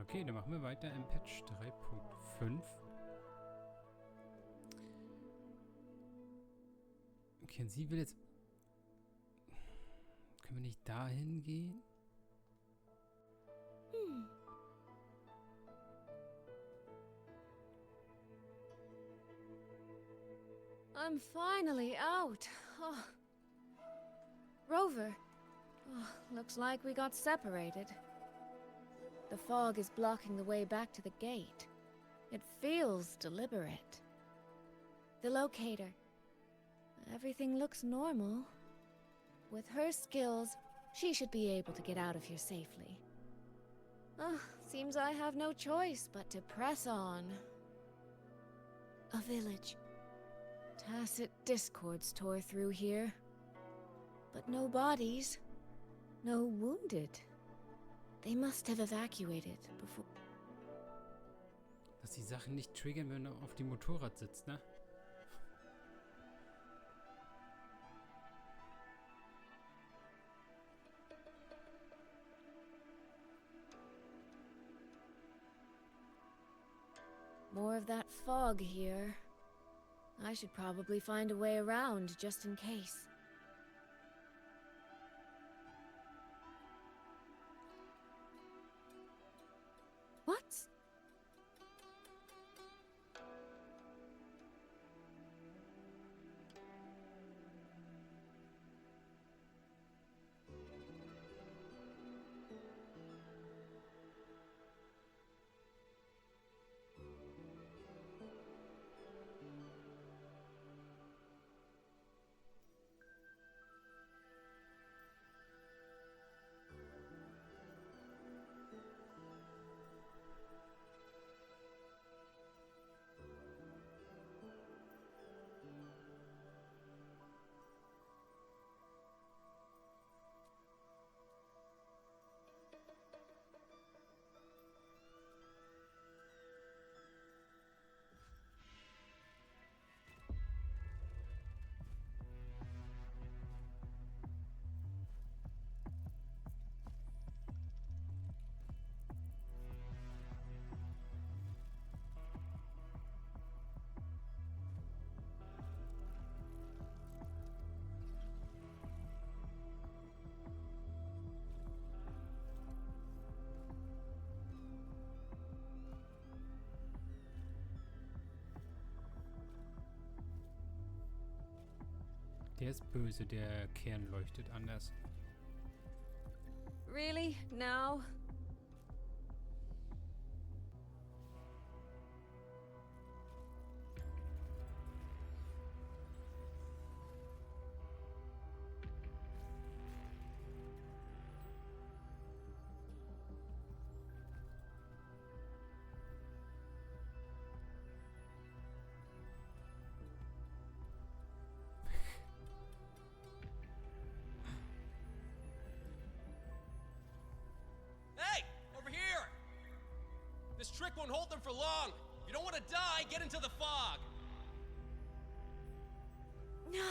Okay, dann machen wir weiter im Patch 3.5. Okay, und sie will jetzt... Können wir nicht dahin gehen? I'm finally out. Oh. Rover. Oh, looks like we got separated. The fog is blocking the way back to the gate. It feels deliberate. The locator. Everything looks normal. With her skills, she should be able to get out of here safely. Seems I have no choice but to press on. A village. Tacit discords tore through here. But no bodies. No wounded. They must have evacuated before... Dass die Sachen nicht triggern, wenn du auf dem Motorrad sitzt, ne? More of that fog here. I should probably find a way around just in case. What? Der ist böse, der Kern leuchtet anders. Really? Now? This trick won't hold them for long. If you don't want to die, get into the fog. No.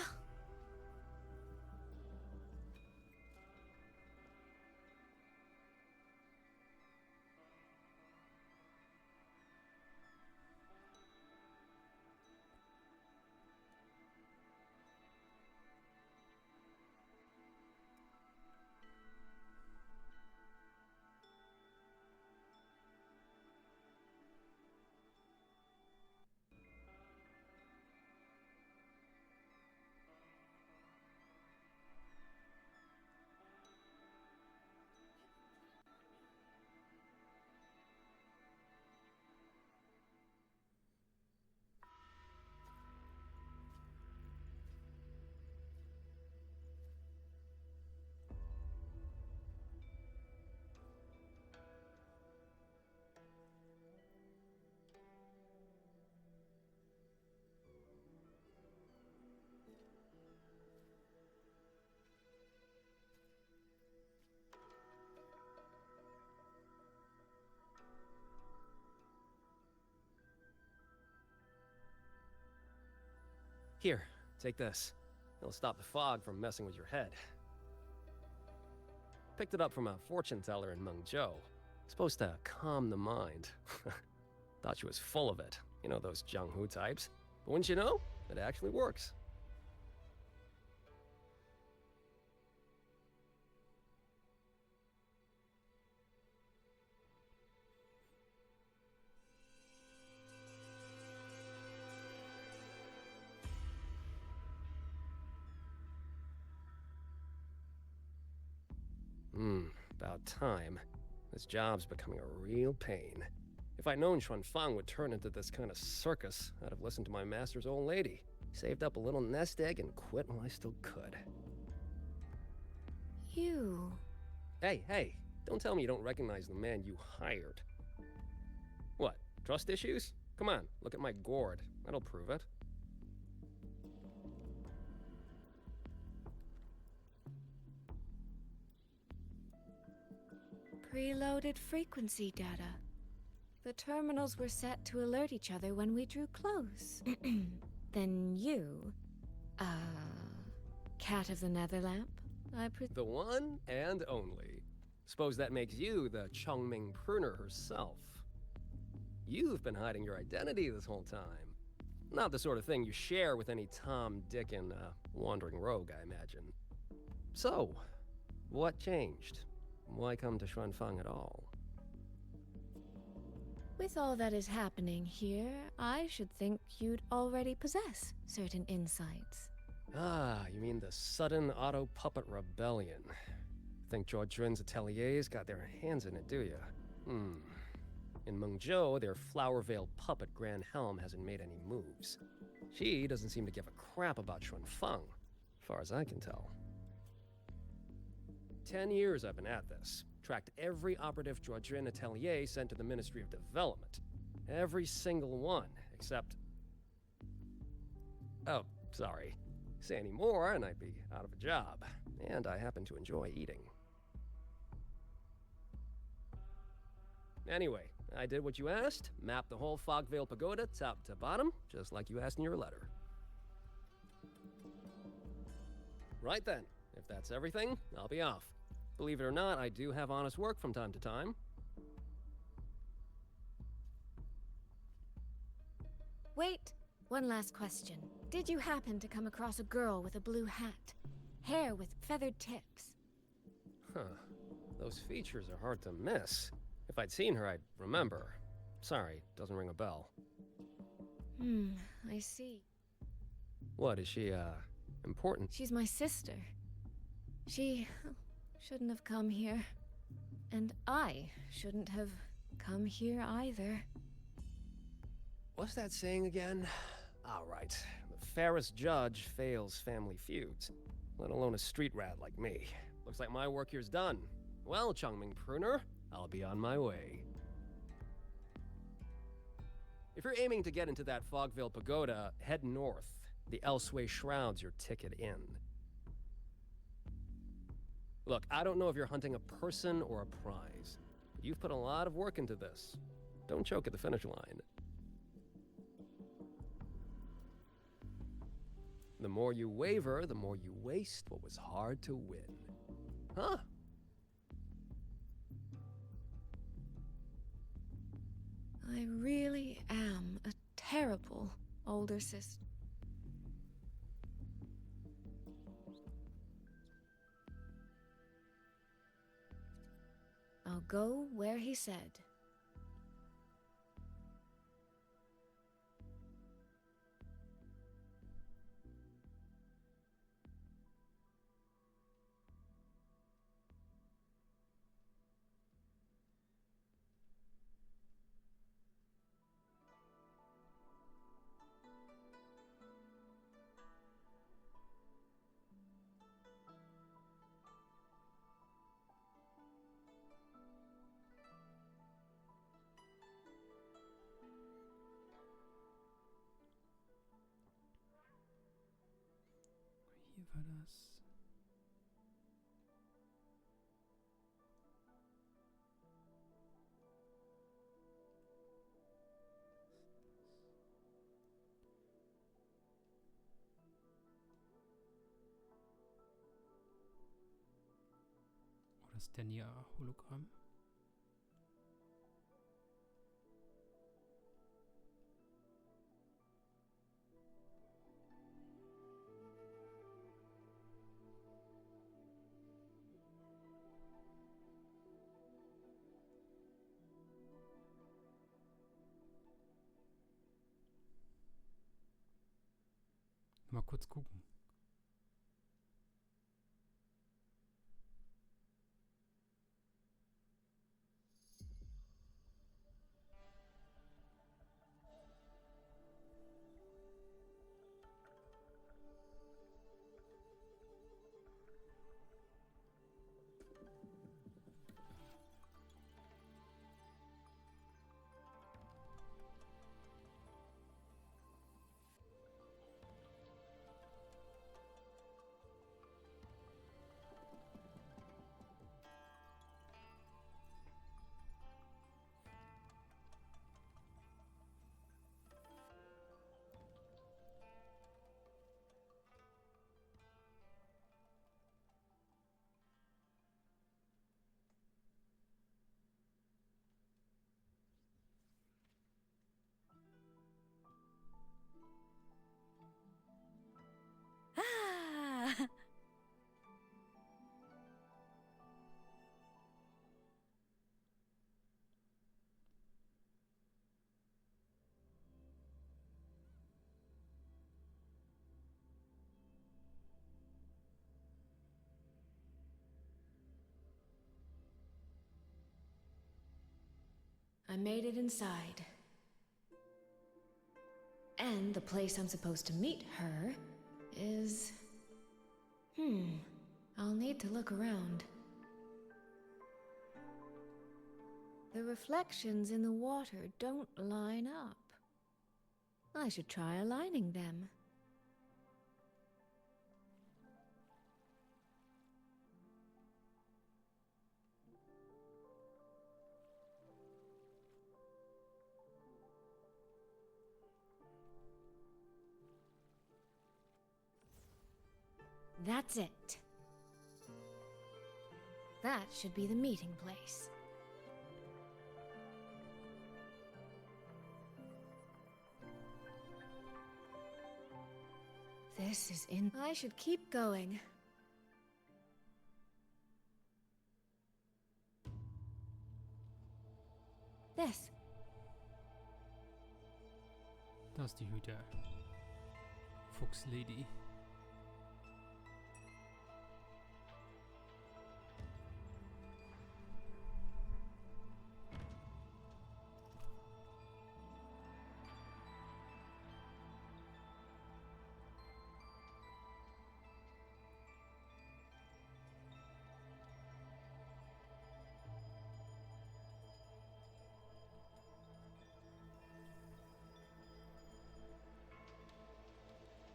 Here, take this. It'll stop the fog from messing with your head. Picked it up from a fortune teller in Mengzhou. Supposed to calm the mind. Thought she was full of it. You know, those Jianghu types. But wouldn't you know? It actually works. About time. This job's becoming a real pain. If I'd known Xuanfang would turn into this kind of circus, I'd have listened to my master's old lady. Saved up a little nest egg and quit while I still could. You... Hey, don't tell me you don't recognize the man you hired. What, trust issues? Come on, look at my gourd. That'll prove it. Preloaded frequency data. The terminals were set to alert each other when we drew close. Then you... Cat of the Netherlamp, The one and only. Suppose that makes you the Chongming pruner herself. You've been hiding your identity this whole time. Not the sort of thing you share with any Tom, Dick, and wandering rogue, I imagine. So, what changed? Why come to Xuanfang at all? With all that is happening here, I should think you'd already possess certain insights. Ah, you mean the sudden auto-puppet rebellion. Think Zhuojuan's ateliers got their hands in it, do you? In Mengzhou, their Flower Veil puppet Grand Helm hasn't made any moves. She doesn't seem to give a crap about Xuanfang, as far as I can tell. 10 years I've been at this. Tracked every operative Zhuojuan atelier sent to the Ministry of Development. Every single one, except... Oh, sorry. Say any more and I'd be out of a job. And I happen to enjoy eating. Anyway, I did what you asked. Mapped the whole Fogvale Pagoda top to bottom, just like you asked in your letter. Right then. If that's everything, I'll be off. Believe it or not, I do have honest work from time to time. Wait, one last question. Did you happen to come across a girl with a blue hat? Hair with feathered tips? Huh. Those features are hard to miss. If I'd seen her, I'd remember. Sorry, doesn't ring a bell. I see. What, is she, important? She's my sister. She shouldn't have come here. And I shouldn't have come here either. What's that saying again? All right. The fairest judge fails family feuds, let alone a street rat like me. Looks like my work here's done. Well, Chongming Pruner, I'll be on my way. If you're aiming to get into that Fogvale Pagoda, head north. The Elseway shrouds your ticket in. Look, I don't know if you're hunting a person or a prize, but you've put a lot of work into this. Don't choke at the finish line. The more you waver, the more you waste what was hard to win. Huh? I really am a terrible older sister. I'll go where he said. Hier war das. Oh, das Denia-Hologramm. Mal kurz gucken. Ah! I made it inside. And the place I'm supposed to meet her is... I'll need to look around. The reflections in the water don't line up. I should try aligning them. That's it. That should be the meeting place. This is in... I should keep going. This. Da ist die Hüter. Fuchslady.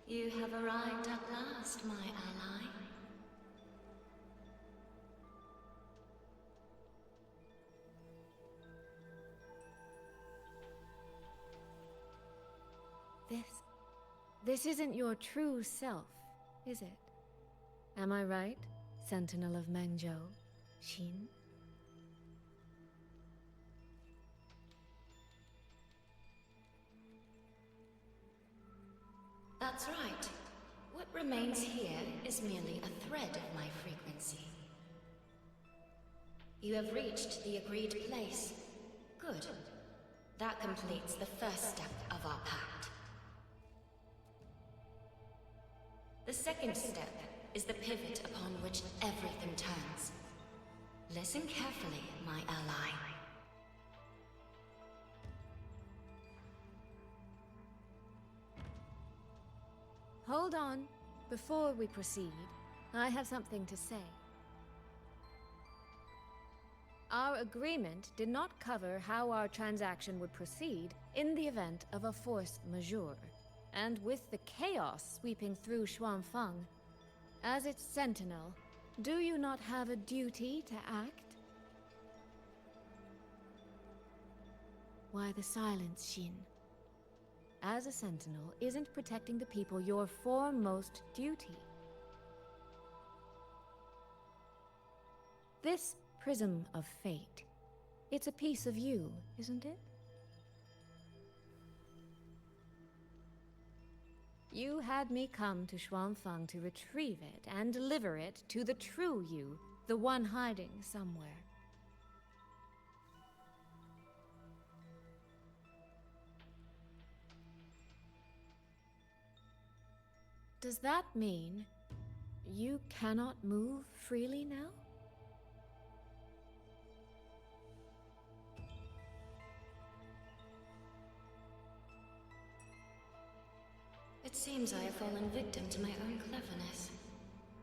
You have arrived at last, my ally. This isn't your true self, is it? Am I right, Sentinel of Mengzhou, Hsin? That's right. What remains here is merely a thread of my frequency. You have reached the agreed place. Good. That completes the first step of our pact. The second step is the pivot upon which everything turns. Listen carefully, my ally. Hold on. Before we proceed, I have something to say. Our agreement did not cover how our transaction would proceed in the event of a force majeure. And with the chaos sweeping through Xuanfeng, as its sentinel, do you not have a duty to act? Why the silence, Hsin? As a sentinel, isn't protecting the people your foremost duty? This prism of fate, it's a piece of you, isn't it? You had me come to Xuanfeng to retrieve it and deliver it to the true you, the one hiding somewhere. Does that mean you cannot move freely now? It seems I have fallen victim to my own cleverness.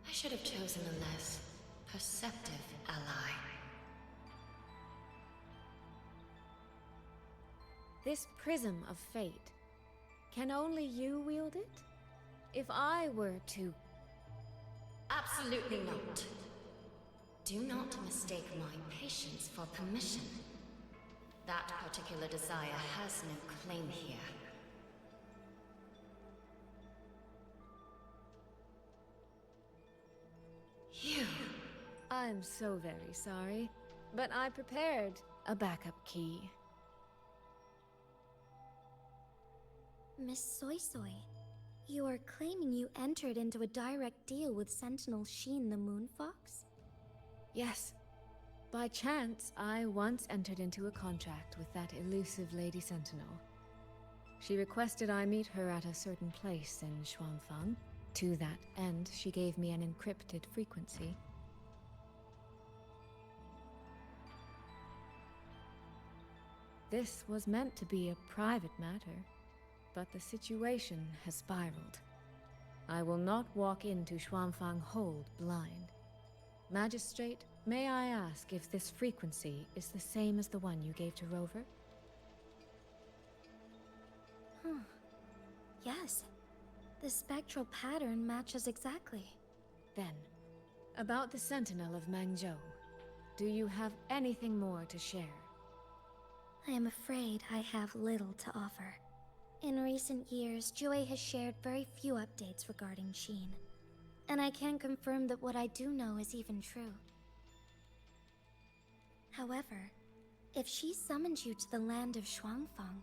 I should have chosen a less perceptive ally. This prism of fate, can only you wield it? If I were to... Absolutely not. Do not mistake my patience for permission. That particular desire has no claim here. You... I'm so very sorry, but I prepared a backup key. Miss Suisui, you are claiming you entered into a direct deal with Sentinel Hsin the Moon Fox? Yes. By chance, I once entered into a contract with that elusive Lady Sentinel. She requested I meet her at a certain place in Xuanfang. To that end, she gave me an encrypted frequency. This was meant to be a private matter, but the situation has spiraled. I will not walk into Xuanfang Hold blind. Magistrate, may I ask if this frequency is the same as the one you gave to Rover? Yes. The spectral pattern matches exactly. Then, about the Sentinel of Mengzhou, do you have anything more to share? I am afraid I have little to offer. In recent years, Joy has shared very few updates regarding Hsin, and I can confirm that what I do know is even true. However, if she summoned you to the land of Xuanfang,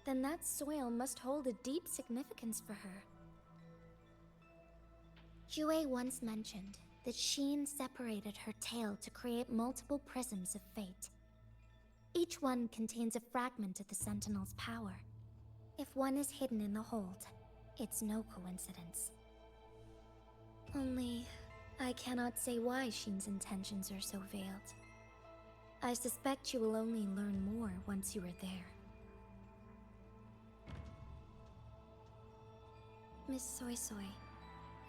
then that soil must hold a deep significance for her. Joy once mentioned that Hsin separated her tail to create multiple prisms of fate. Each one contains a fragment of the Sentinel's power. If one is hidden in the hold, it's no coincidence. Only, I cannot say why Hsin's intentions are so veiled. I suspect you will only learn more once you are there. Miss Suisui,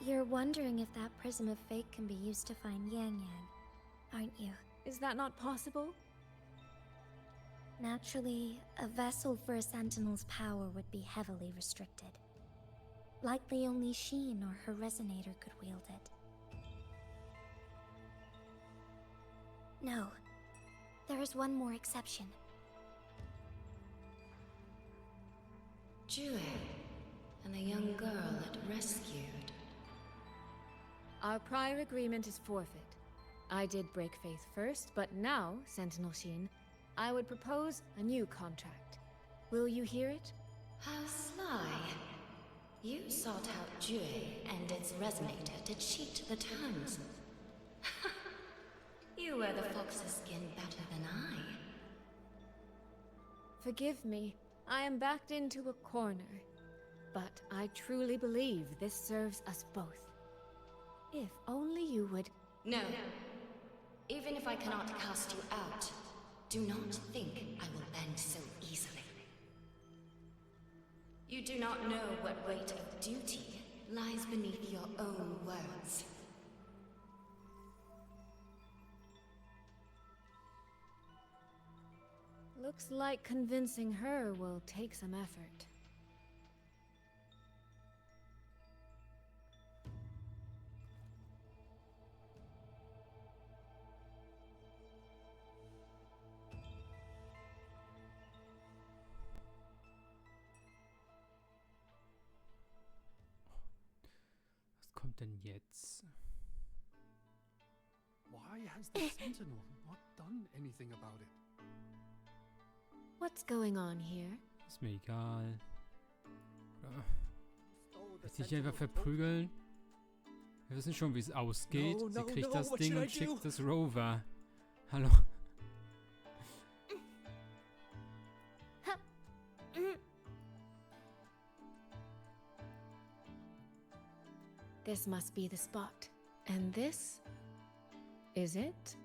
you're wondering if that prism of fate can be used to find Yang Yang, aren't you? Is that not possible? Naturally, a vessel for a Sentinel's power would be heavily restricted. Likely only Hsin or her resonator could wield it. No. There is one more exception. Jue, and the young girl it rescued. Our prior agreement is forfeit. I did break faith first, but now, Sentinel Hsin, I would propose a new contract. Will you hear it? How sly. You sought out Jue and its resonator to cheat the terms. You wear the fox's skin better than I. Forgive me, I am backed into a corner. But I truly believe this serves us both. If only you would... No. Even if I cannot cast you out, do not think I will bend so easily. You do not know what weight of duty lies beneath your own words. Looks like convincing her will take some effort. Was kommt denn jetzt? Why has the Sentinel not done anything about it? What's going on here? Ist mir egal. Oder wird sich einfach verprügeln? Wir wissen schon, wie es ausgeht. No, Sie no, kriegt no, das what Ding should I und schickt do? es Rover. Hallo. This must be the spot. And this? Is it?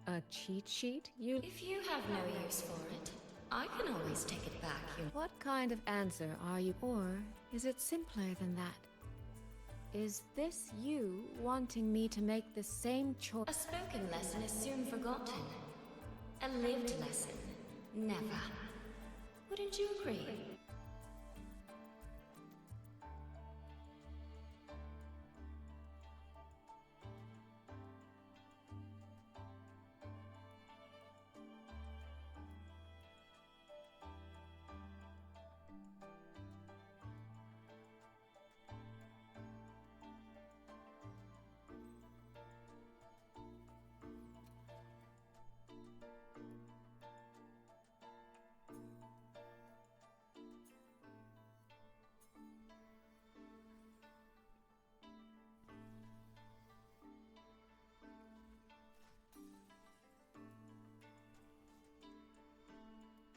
A cheat sheet? If you have no use for it, I can always take it back, What kind of answer are you? Or is it simpler than that? Is this you wanting me to make the same choice? A spoken lesson is soon forgotten. A lived lesson, never. Wouldn't you agree?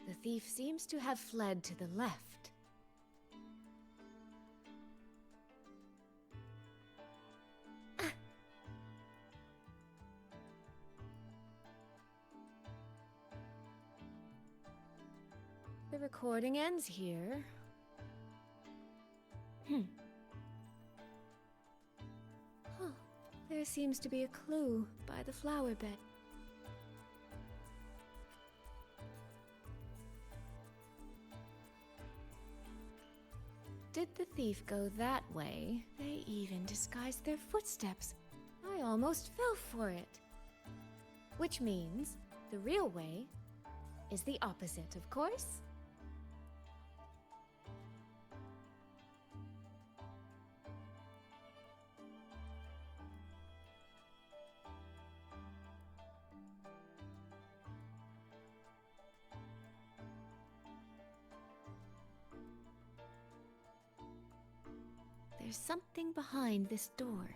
The thief seems to have fled to the left. The recording ends here. Huh. There seems to be a clue by the flower bed. Did the thief go that way? They even disguised their footsteps. I almost fell for it. Which means the real way is the opposite, of course. There's something behind this door.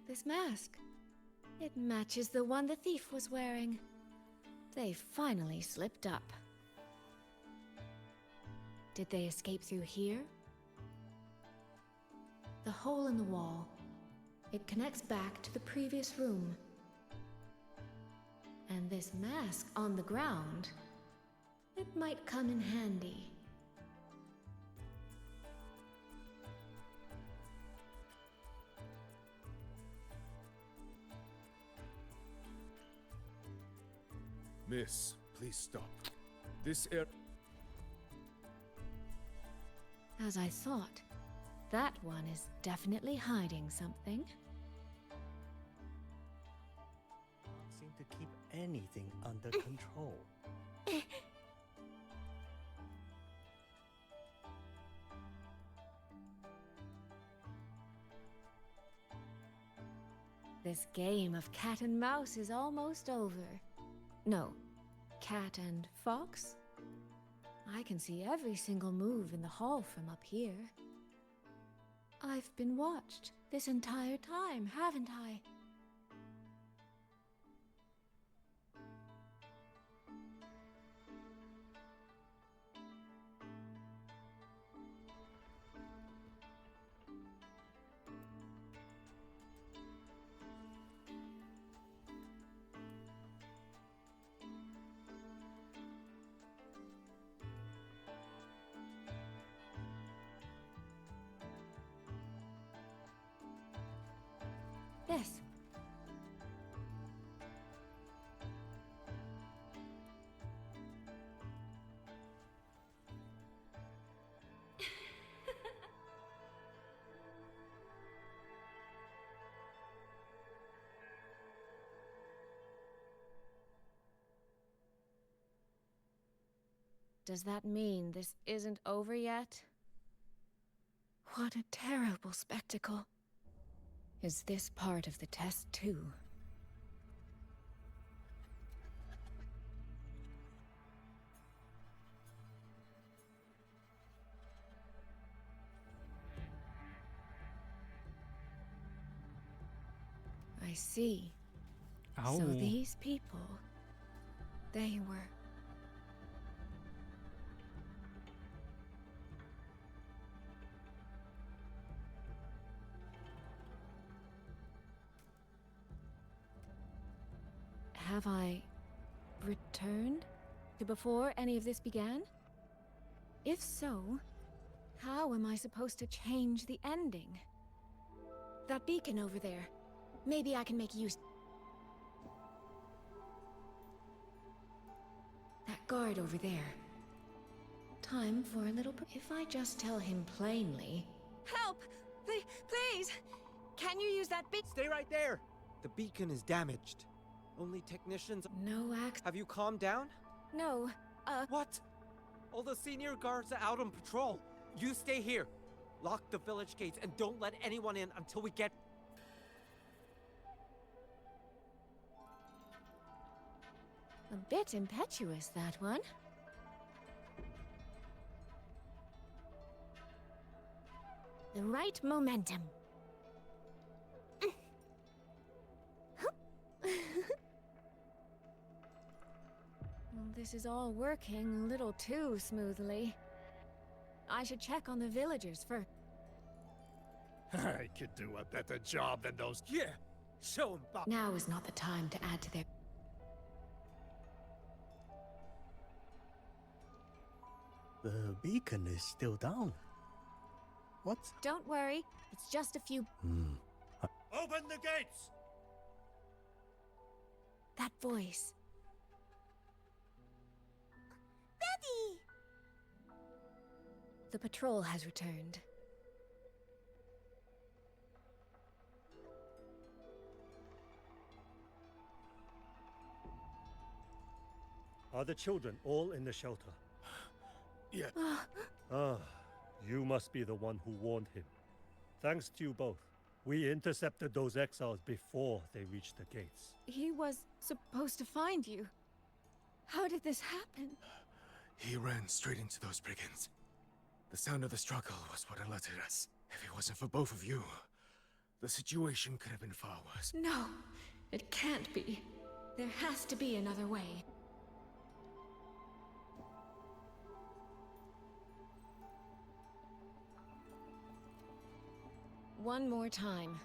This mask. It matches the one the thief was wearing. They finally slipped up. Did they escape through here? The hole in the wall. It connects back to the previous room. And this mask on the ground, it might come in handy. Miss, please stop. As I thought, that one is definitely hiding something. Can't seem to keep anything under control. This game of cat and mouse is almost over. No, cat and fox? I can see every single move in the hall from up here. I've been watched this entire time, haven't I? This. Does that mean this isn't over yet? What a terrible spectacle. Is this part of the test too? I see. Au. So these people, they were... Have I returned to before any of this began? If so, how am I supposed to change the ending? That beacon over there. Maybe I can make use. That guard over there. Time for a little... If I just tell him plainly... Help! Please! Can you use that beacon? Stay right there! The beacon is damaged. Only technicians... No act... Have you calmed down? No, What? All the senior guards are out on patrol. You stay here. Lock the village gates and don't let anyone in until we get... A bit impetuous, that one. The right momentum. Well, this is all working a little too smoothly. I should check on the villagers first. I could do a better job than those. Yeah! Show 'em, Bob! Now is not the time to add to their... The beacon is still down. What? Don't worry, it's just a few... Open the gates! That voice. Betty! The patrol has returned. Are the children all in the shelter? Yeah. Ah, you must be the one who warned him. Thanks to you both. We intercepted those exiles before they reached the gates. He was supposed to find you. How did this happen? He ran straight into those brigands. The sound of the struggle was what alerted us. If it wasn't for both of you, the situation could have been far worse. No, it can't be. There has to be another way. One more time.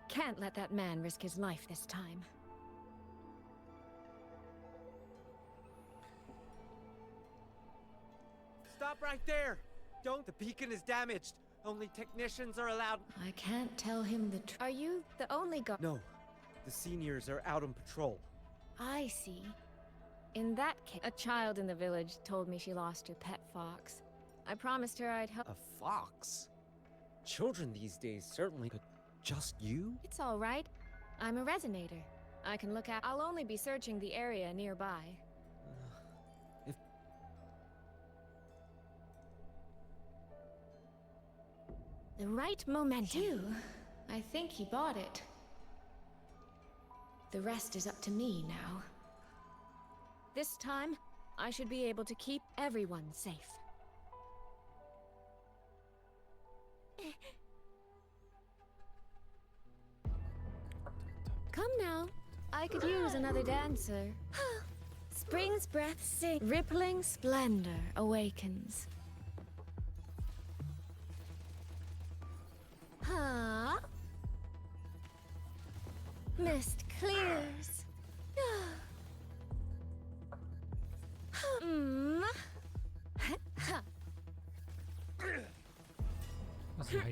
Can't let that man risk his life this time. Stop right there! Don't! The beacon is damaged. Only technicians are allowed... I can't tell him the truth. Are you the only guard? No. The seniors are out on patrol. I see. In that case, a child in the village told me she lost her pet fox. I promised her I'd help. A fox? Children these days certainly could... Just you? It's all right. I'm a resonator. I can look at... I'll only be searching the area nearby. If... The right momentum. I think he bought it. The rest is up to me now. This time, I should be able to keep everyone safe. Come now. I could use another dancer. Spring's breath sing. Rippling splendor awakens. Huh? Mist clears.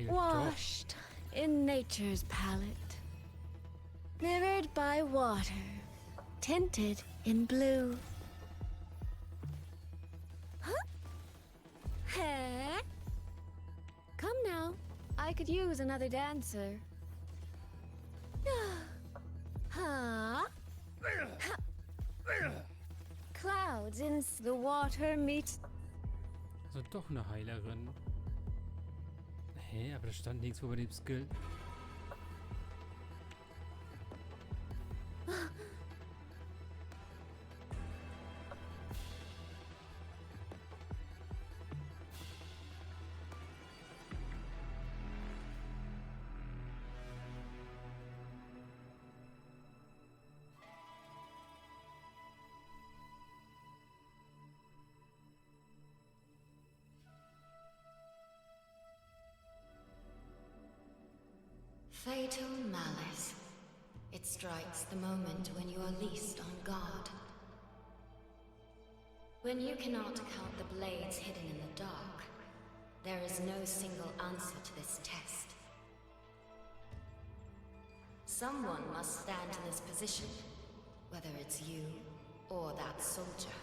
Washed in nature's palette. Mirrored by water. Tinted in blue. Huh? Come now. I could use another dancer. Huh? Clouds in the water meets... Also doch eine Heilerin. Hä, aber da stand nichts über dem Skill. Fatal malice. It strikes the moment when you are least on guard. When you cannot count the blades hidden in the dark, there is no single answer to this test. Someone must stand in this position, whether it's you or that soldier.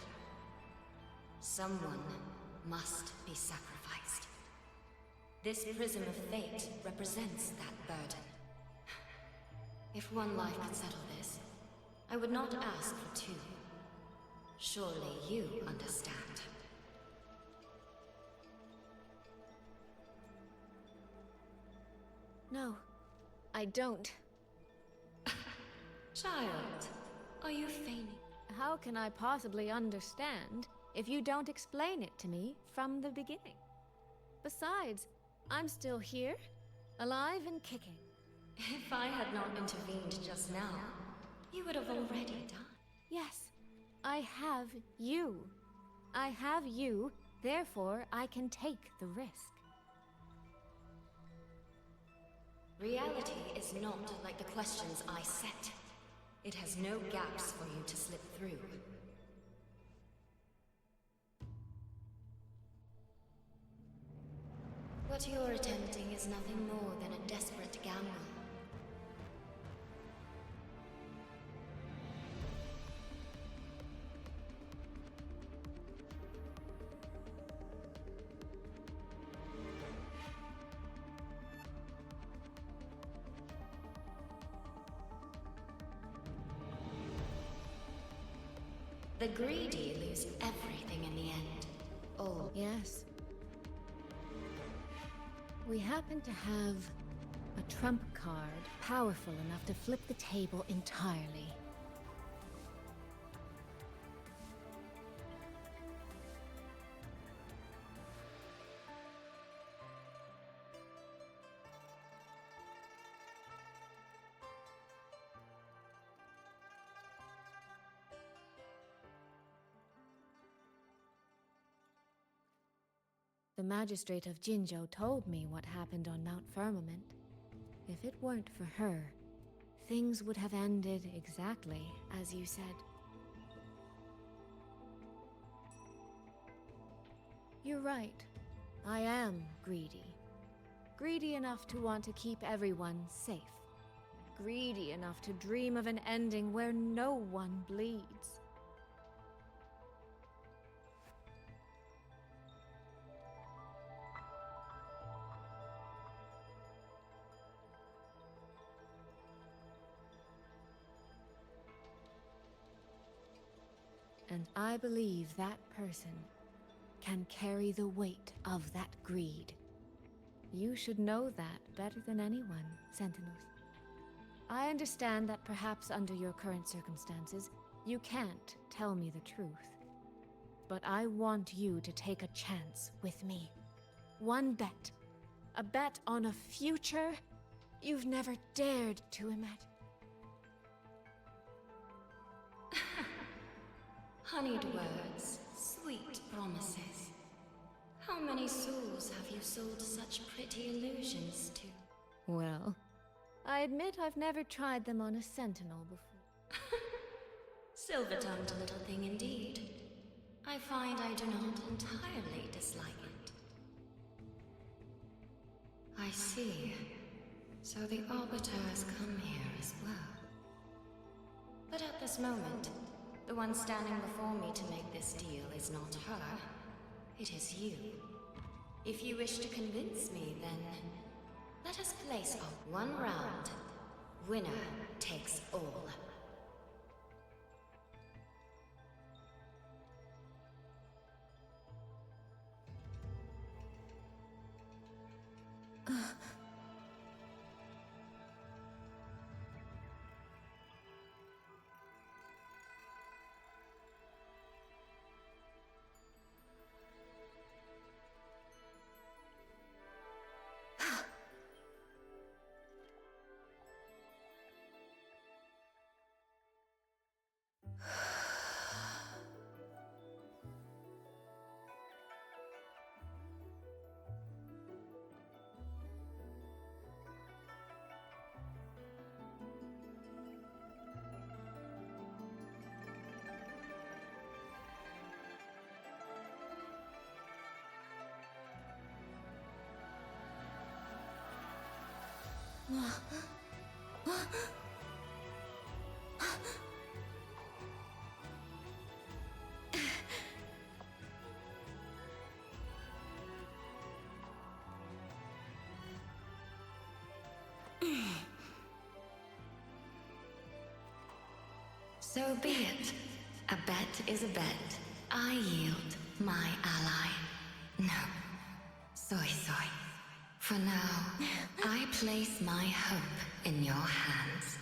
Someone must be sacrificed. This prism of fate represents that burden. If one life could settle this, I would not ask for two. Surely you understand. No, I don't. Child, are you feigning? How can I possibly understand if you don't explain it to me from the beginning? Besides, I'm still here, alive and kicking. If I had not intervened just now, you would have already died. Yes, I have you. I have you, therefore I can take the risk. Reality is not like the questions I set. It has no gaps for you to slip through. What you're attempting is nothing more than a desperate gamble. The greedy lose everything in the end. Oh, Yes. We happen to have a trump card powerful enough to flip the table entirely. The magistrate of Jinzhou told me what happened on Mount Firmament. If it weren't for her, things would have ended exactly as you said. You're right. I am greedy. Greedy enough to want to keep everyone safe. Greedy enough to dream of an ending where no one bleeds. And I believe that person can carry the weight of that greed. You should know that better than anyone, Sentinels. I understand that perhaps under your current circumstances, you can't tell me the truth. But I want you to take a chance with me. One bet. A bet on a future you've never dared to imagine. Honeyed words, sweet promises. How many souls have you sold such pretty illusions to? Well, I admit I've never tried them on a sentinel before. Silver-tongued little thing indeed. I find I do not entirely dislike it. I see. So the Arbiter has come here as well. But at this moment, the one standing before me to make this deal is not her. It is you. If you wish to convince me, then let us place off one round. Winner takes all. So be it. A bet is a bet. I yield my ally. No. Suisui. For now, I place my hope in your hands.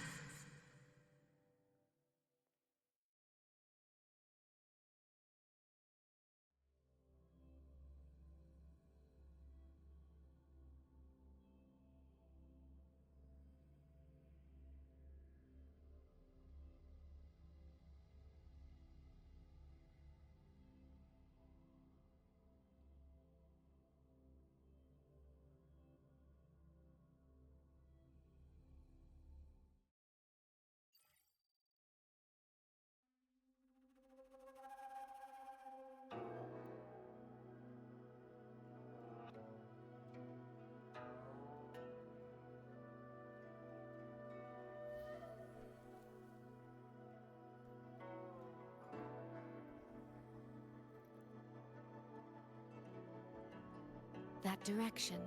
That direction.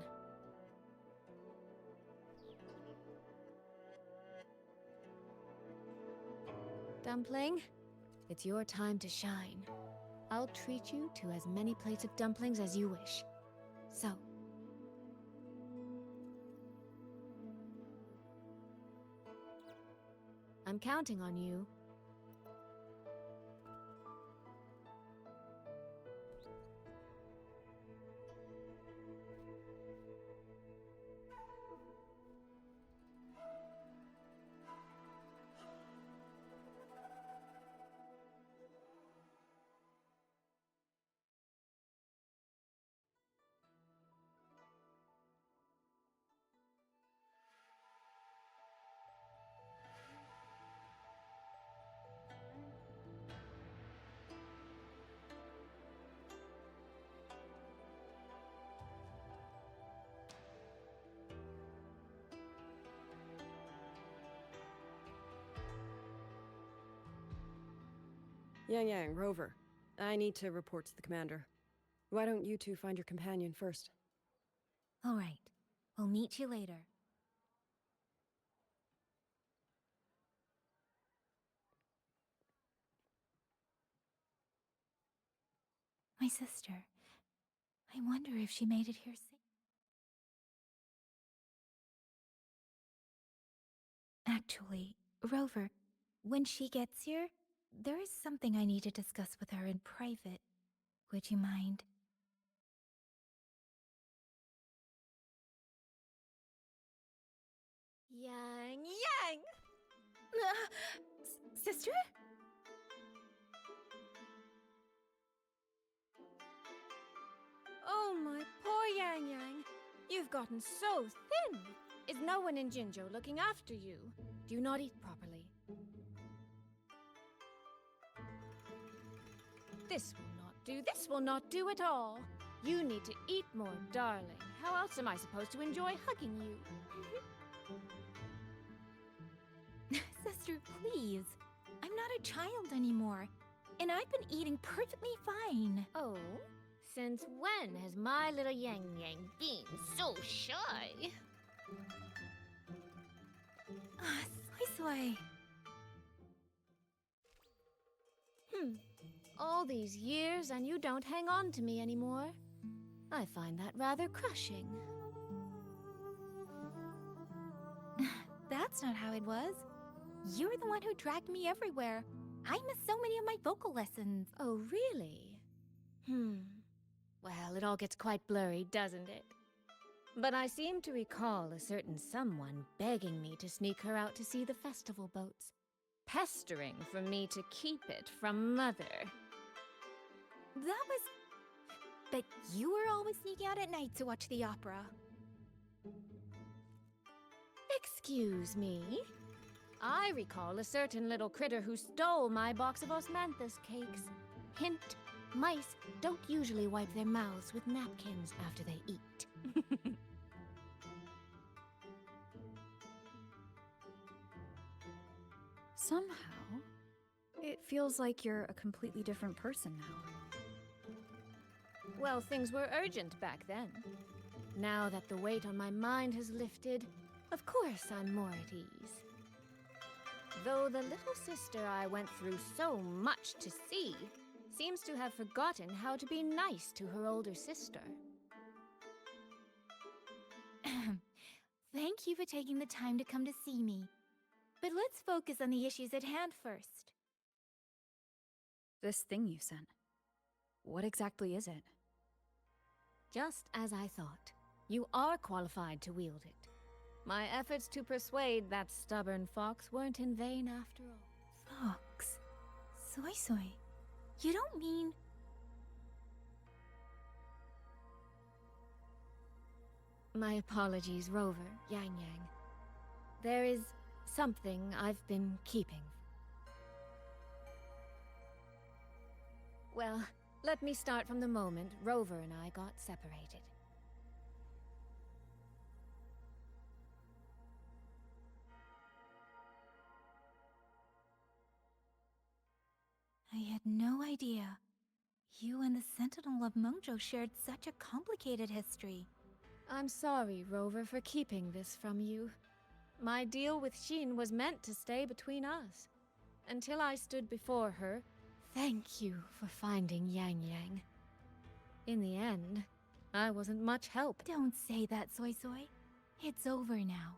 Dumpling, it's your time to shine. I'll treat you to as many plates of dumplings as you wish. So, I'm counting on you. Yang, Rover. I need to report to the commander. Why don't you two find your companion first? All right. We'll meet you later. My sister. I wonder if she made it here safe. Actually, Rover, when she gets here, there is something I need to discuss with her in private. Would you mind? Yang! Sister? Oh, my poor Yang. You've gotten so thin. Is no one in Jinzhou looking after you? Do you not eat properly? This will not do at all. You need to eat more, darling. How else am I supposed to enjoy hugging you? Sister, please. I'm not a child anymore, and I've been eating perfectly fine. Oh? Since when has my little Yang been so shy? Suisui. All these years and you don't hang on to me anymore. I find that rather crushing. That's not how it was. You're the one who dragged me everywhere. I missed so many of my vocal lessons. Oh, really? Well, it all gets quite blurry, doesn't it? But I seem to recall a certain someone begging me to sneak her out to see the festival boats. Pestering for me to keep it from Mother. But you were always sneaking out at night to watch the opera. Excuse me? I recall a certain little critter who stole my box of osmanthus cakes. Hint, mice don't usually wipe their mouths with napkins after they eat. Somehow, it feels like you're a completely different person now. Well, things were urgent back then. Now that the weight on my mind has lifted, of course I'm more at ease. Though the little sister I went through so much to see seems to have forgotten how to be nice to her older sister. Thank you for taking the time to come to see me. But let's focus on the issues at hand first. This thing you sent. What exactly is it? Just as I thought. You are qualified to wield it. My efforts to persuade that stubborn fox weren't in vain after all. Fox? Suisui? You don't mean... My apologies, Rover, Yang. There is something I've been keeping. Well, let me start from the moment Rover and I got separated. I had no idea. You and the Sentinel of Mengzhou shared such a complicated history. I'm sorry, Rover, for keeping this from you. My deal with Hsin was meant to stay between us. Until I stood before her, thank you for finding Yang. In the end, I wasn't much help. Don't say that, Suisui. It's over now.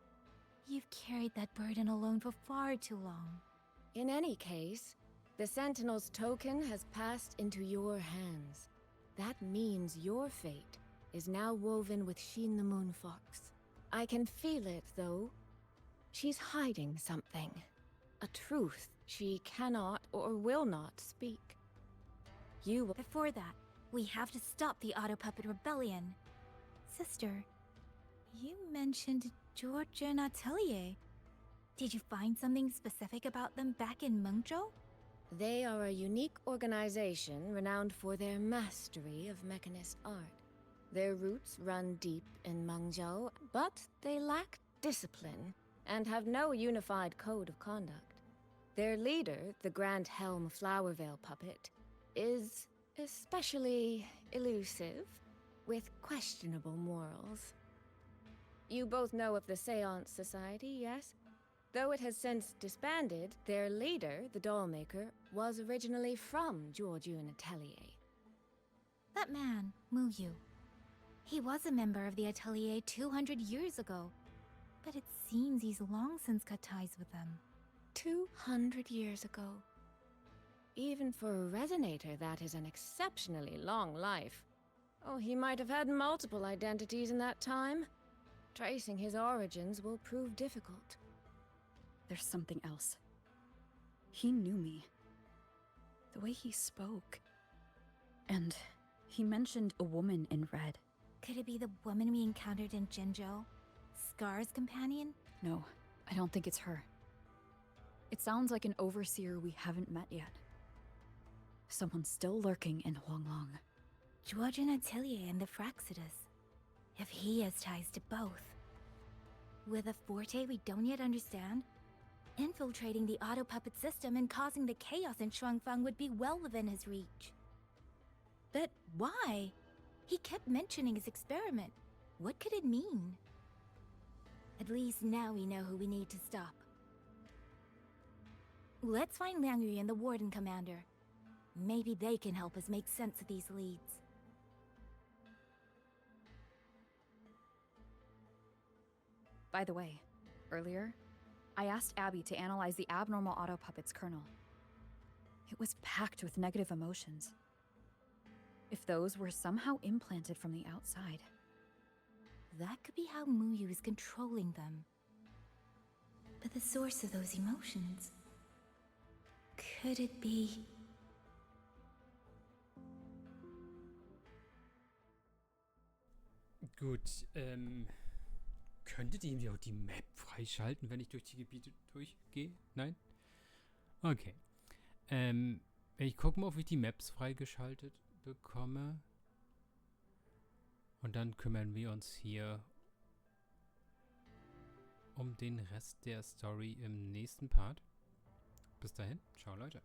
You've carried that burden alone for far too long. In any case, the Sentinel's token has passed into your hands. That means your fate is now woven with Hsin the Moonfox. I can feel it, though. She's hiding something. A truth she cannot or will not speak. You will— Before that, we have to stop the Autopuppet Rebellion. Sister, you mentioned Georgian Atelier. Did you find something specific about them back in Mengzhou? They are a unique organization renowned for their mastery of mechanist art. Their roots run deep in Mengzhou, but they lack discipline and have no unified code of conduct. Their leader, the Grand Helm Flowervale puppet, is especially elusive, with questionable morals. You both know of the Seance Society, yes? Though it has since disbanded, their leader, the Dollmaker, was originally from Georgian Atelier. That man, Muyu. He was a member of the Atelier 200 years ago, but it seems he's long since cut ties with them. 200 years ago. Even for a resonator, that is an exceptionally long life. Oh, he might have had multiple identities in that time. Tracing his origins will prove difficult. There's something else. He knew me. The way he spoke. And he mentioned a woman in red. Could it be the woman we encountered in Jinzhou? Scar's companion? No, I don't think it's her. It sounds like an overseer we haven't met yet. Someone still lurking in Huanglong. Georgian Atelier and the Fraxidus. If he has ties to both. With a forte we don't yet understand, infiltrating the Autopuppet system and causing the chaos in Shuangfang would be well within his reach. But why? He kept mentioning his experiment. What could it mean? At least now we know who we need to stop. Let's find Liang Yu and the Warden Commander. Maybe they can help us make sense of these leads. By the way, earlier, I asked Abby to analyze the abnormal Autopuppet's kernel. It was packed with negative emotions. If those were somehow implanted from the outside. That could be how Muyu is controlling them. But the source of those emotions... Could it be... Gut, könntet ihr mir auch die Map freischalten, wenn ich durch die Gebiete durchgehe? Nein? Okay. Ich gucke mal, ob ich die Maps freigeschaltet bekomme. Und dann kümmern wir uns hier um den Rest der Story im nächsten Part. Bis dahin, ciao Leute.